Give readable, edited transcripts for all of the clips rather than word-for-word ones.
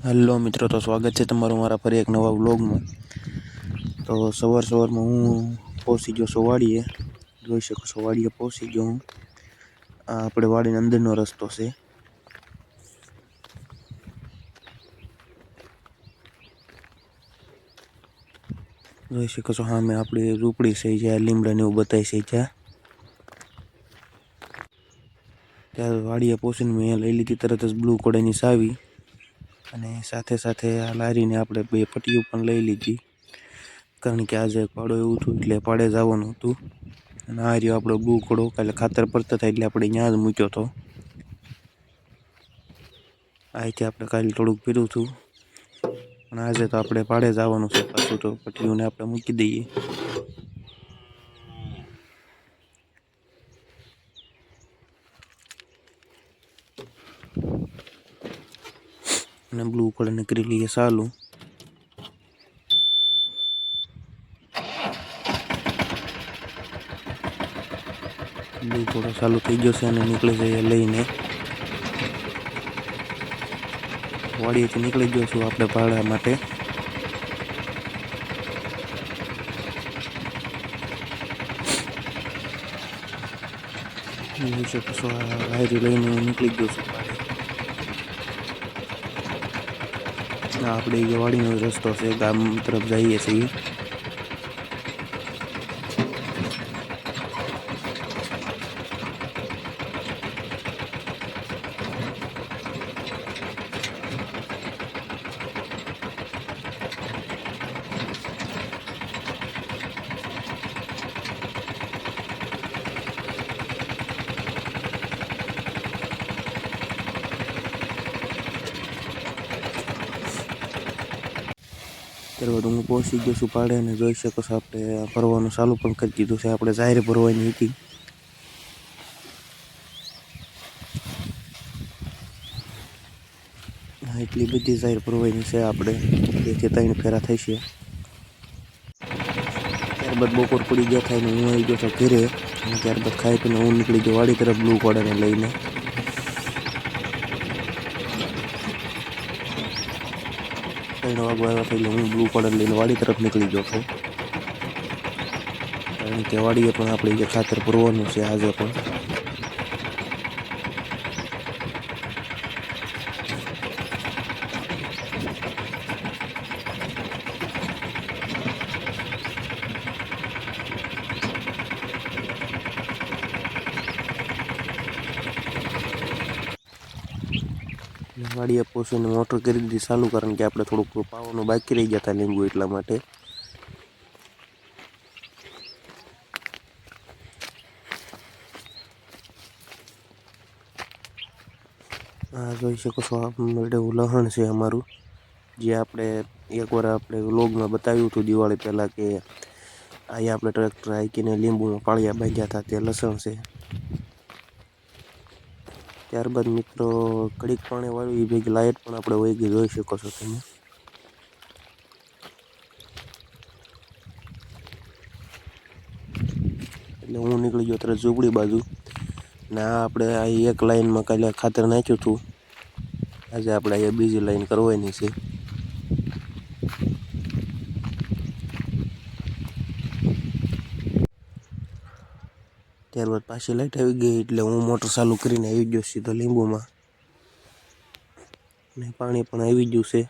Hello મિત્રો, તો સ્વાગત છે તમારું મારા ફરી એક નવા વ્લોગમાં। તો સવારમાં હું પહોંચી ગયો છું વાડીએ। જોઈ શકો છો વાડીએ પહોંચી ગયો હું। આ આપણે વાડીની અંદરનો રસ્તો છે। જોઈ શકો છો સામે આપણી ઝૂંપડી છે, જ્યાં લીમડાને એવું બતાય છે જ્યાં। ત્યારે વાડીએ પહોંચીને મેં લઈ લીધી તરત જ બ્લુ કોડાની ચાવી, અને સાથે સાથે આ લારીને આપણે 2 પટ્ટીઓ પણ લઈ લીધી, કારણ કે આજે પાડો એવું હતું એટલે પાડે જવાનું હતું। અને આ રહ્યો આપણો બ્લુ કોડો, કાલે ખાતર પડતા થાય એટલે આપણે ત્યાં જ મૂક્યો હતો। અહીંથી આપણે કાલે થોડુંક પીરું હતું, પણ આજે તો આપણે પાડે જવાનું છે પાછું, તો પટ્ટીઓને આપણે મૂકી દઈએ। અને બ્લુ કોડને કરી લઈએ ચાલુ। બ્લુ કોડો ચાલુ થઈ ગયો છે અને નીકળી જઈએ લઈને। વાડીએથી નીકળી ગયો છું આપણે ભાડા માટે। જોઈ શકો છો આ લારી લઈને નીકળી ગયો છું ભાડે। આપણે વાડીનો રસ્તો છે, ગામ તરફ જઈએ છીએ। ત્યારબાદ હું પહોંચી ગયો છું પાડે, અને જોઈ શકો છો આપણે ભરવાનું ચાલુ પણ કરી દીધું છે। આપણે જાહેર ભરવાની હતી, એટલી બધી જાહેર ભરવાની છે। આપણે 2 થી 3 ફેરા થશે। ત્યારબાદ બપોર પડી ગયા થાય ને હું આવી ગયો તો ઘરે, અને ત્યારબાદ ખાઈ પીને હું નીકળી ગયો વાડી તરફ બ્લુ કોડાને લઈને। 3 વાગવા આવ્યા એટલે હું બ્લુ કોડાને લઈને વાડી તરફ નીકળી ગયો હતો, કારણ કે વાડીએ પણ આપણે જે ખાતર ભરવાનું છે આજે પણ। વાડીએ પહોંચીને મોટર કરી દીધી ચાલુ, કારણ કે આપણે થોડુંક પાવાનું બાકી રહી ગયા હતા લીંબુ, એટલા માટે। આ જોઈ શકો છો એવું લહણ છે અમારું, જે આપણે એકવાર આપણે વ્લોગમાં બતાવ્યું હતું દિવાળી પહેલાં, કે અહીંયા આપણે ટ્રેક્ટર હાંકીને લીંબુમાં પાળિયા બાંધ્યા હતા, તે લસણ છે। ત્યારબાદ મિત્રો કડીક પાણી વાળ્યું, એ ભેગી લાઇટ પણ આપણે વહી ગઈ, જોઈ શકો છો તમે। એટલે હું નીકળી ગયો તરત ઝૂંપડી બાજુ, ને આ આપણે આ એક લાઈનમાં કાલે ખાતર નાખ્યું હતું, આજે આપણે અહીંયા બીજી લાઈન કરવાની છે। ત્યારબાદ પાછી લાઈટ આવી ગઈ, એટલે હું મોટર ચાલુ કરીને આવી ગયો સીધો લીંબુમાં, ને પાણી પણ આવી ગયું છે।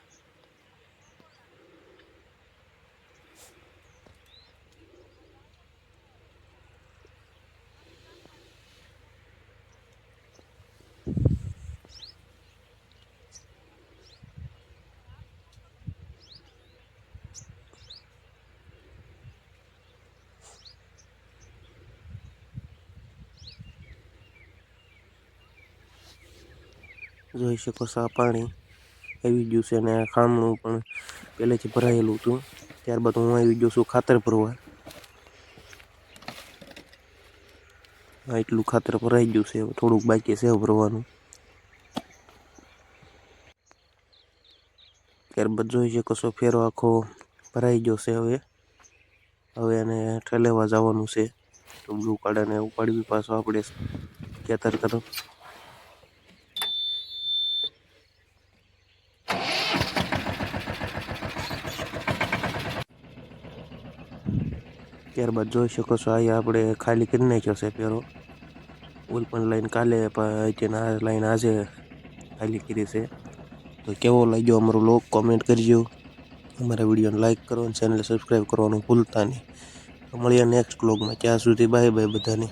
જોઈ શકો છો આ પાણી આવી ગયું છે, અને ખામણું પણ પહેલેથી ભરાયેલું હતું। ત્યારબાદ હું આવી ગયો છું ખાતર ભરવા। એટલું ખાતર ભરાઈ ગયું છે, થોડુંક બાકી છે ભરવાનું। ત્યારબાદ જોઈ શકો છો ફેરો આખો ભરાઈ ગયો છે। હવે એને ઠેલેવા જવાનું છે, તો બ્લુ કોડાને ઉપાડવી પાછો આપણે ખેતર તરફ। ત્યારબાદ જોઈ શકો છો અહીંયા આપણે ખાલી કરી નાખ્યો છે પેરો. ઓલ પણ લાઈન કાલે અત્યારના લાઈન આજે ખાલી કરી છે. તો કેવો લાગ્યો અમારો વ્લોગ કોમેન્ટ કરજો. અમારા વિડીયોને લાઈક કરો અને ચેનલ સબસ્ક્રાઈબ કરવાનું ભૂલતા નહીં. તો મળીએ નેક્સ્ટ વ્લોગમાં. ત્યાં સુધી બાય બાય બધાને.